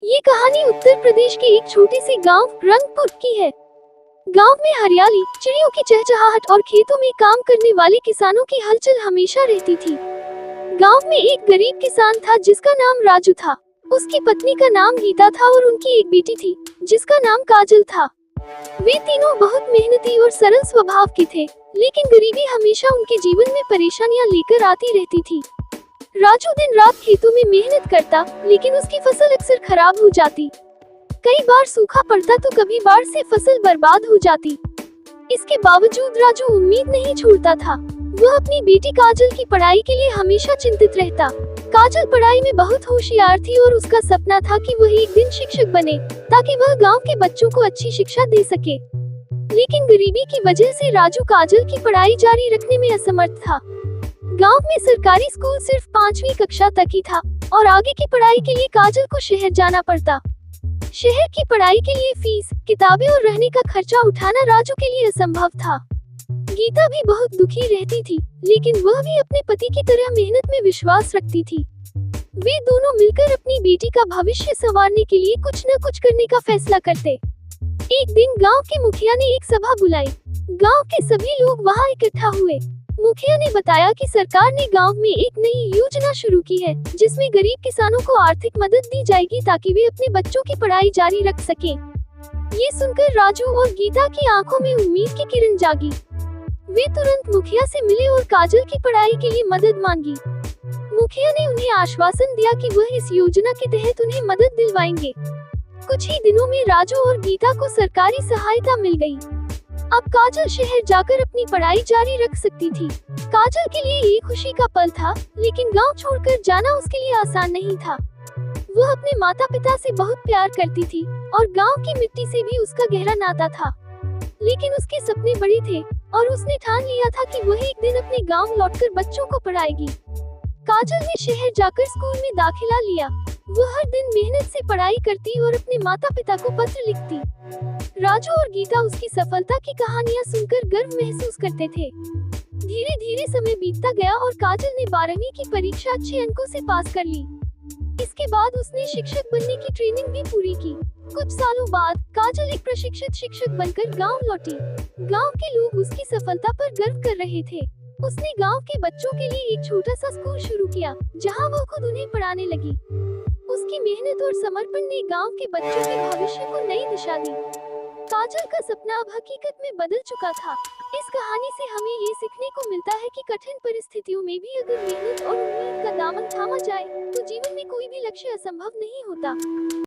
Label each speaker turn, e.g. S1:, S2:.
S1: ये कहानी उत्तर प्रदेश के एक छोटे से गांव रंगपुर की है। गांव में हरियाली, चिड़ियों की चहचहाहट और खेतों में काम करने वाले किसानों की हलचल हमेशा रहती थी। गांव में एक गरीब किसान था जिसका नाम राजू था। उसकी पत्नी का नाम गीता था और उनकी एक बेटी थी जिसका नाम काजल था। वे तीनों बहुत मेहनती और सरल स्वभाव के थे, लेकिन गरीबी हमेशा उनके जीवन में परेशानियां लेकर आती रहती थी। राजू दिन रात खेतों में मेहनत करता, लेकिन उसकी फसल अक्सर खराब हो जाती। कई बार सूखा पड़ता तो कभी बाढ़ से फसल बर्बाद हो जाती। इसके बावजूद राजू उम्मीद नहीं छोड़ता था। वह अपनी बेटी काजल की पढ़ाई के लिए हमेशा चिंतित रहता। काजल पढ़ाई में बहुत होशियार थी और उसका सपना था कि वह एक दिन शिक्षक बने, ताकि वह गांव के बच्चों को अच्छी शिक्षा दे सके। लेकिन गरीबी की वजह से राजू काजल की पढ़ाई जारी रखने में असमर्थ था। गांव में सरकारी स्कूल सिर्फ 5वीं कक्षा तक ही था और आगे की पढ़ाई के लिए काजल को शहर जाना पड़ता। शहर की पढ़ाई के लिए फीस, किताबें और रहने का खर्चा उठाना राजू के लिए असंभव था। गीता भी बहुत दुखी रहती थी, लेकिन वह भी अपने पति की तरह मेहनत में विश्वास रखती थी। वे दोनों मिलकर अपनी बेटी का भविष्य संवारने के लिए कुछ न कुछ करने का फैसला करते। एक दिन गांव के मुखिया ने एक सभा बुलाई। गांव के सभी लोग वहां इकट्ठा हुए। मुखिया ने बताया कि सरकार ने गांव में एक नई योजना शुरू की है, जिसमें गरीब किसानों को आर्थिक मदद दी जाएगी ताकि वे अपने बच्चों की पढ़ाई जारी रख सकें। ये सुनकर राजू और गीता की आंखों में उम्मीद की किरण जागी। वे तुरंत मुखिया से मिले और काजल की पढ़ाई के लिए मदद मांगी। मुखिया ने उन्हें आश्वासन दिया कि वह इस योजना के तहत उन्हें मदद दिलवाएंगे। कुछ ही दिनों में राजू और गीता को सरकारी सहायता मिल गई। अब काजल शहर जाकर अपनी पढ़ाई जारी रख सकती थी। काजल के लिए ये खुशी का पल था, लेकिन गांव छोड़कर जाना उसके लिए आसान नहीं था। वह अपने माता पिता से बहुत प्यार करती थी और गांव की मिट्टी से भी उसका गहरा नाता था। लेकिन उसके सपने बड़े थे और उसने ठान लिया था कि वह एक दिन अपने गांव लौटकर बच्चों को पढ़ाएगी। काजल ने शहर जाकर स्कूल में दाखिला लिया। वह हर दिन मेहनत से पढ़ाई करती और अपने माता पिता को पत्र लिखती। राजू और गीता उसकी सफलता की कहानियां सुनकर गर्व महसूस करते थे। धीरे धीरे समय बीतता गया और काजल ने 12वीं की परीक्षा अच्छे अंकों से पास कर ली। इसके बाद उसने शिक्षक बनने की ट्रेनिंग भी पूरी की। कुछ सालों बाद काजल एक प्रशिक्षित शिक्षक बनकर गांव लौटी। गांव के लोग उसकी सफलता पर गर्व कर रहे थे। उसने गांव के बच्चों के लिए एक छोटा सा स्कूल शुरू किया, जहां वो खुद उन्हें पढ़ाने लगी। उसकी मेहनत और समर्पण ने गांव के बच्चों के भविष्य को नई दिशा दी। काजल का सपना अब हकीकत में बदल चुका था। इस कहानी से हमें ये सीखने को मिलता है कि कठिन परिस्थितियों में भी अगर मेहनत और उम्मीद का दामन थामा जाए, तो जीवन में कोई भी लक्ष्य असंभव नहीं होता।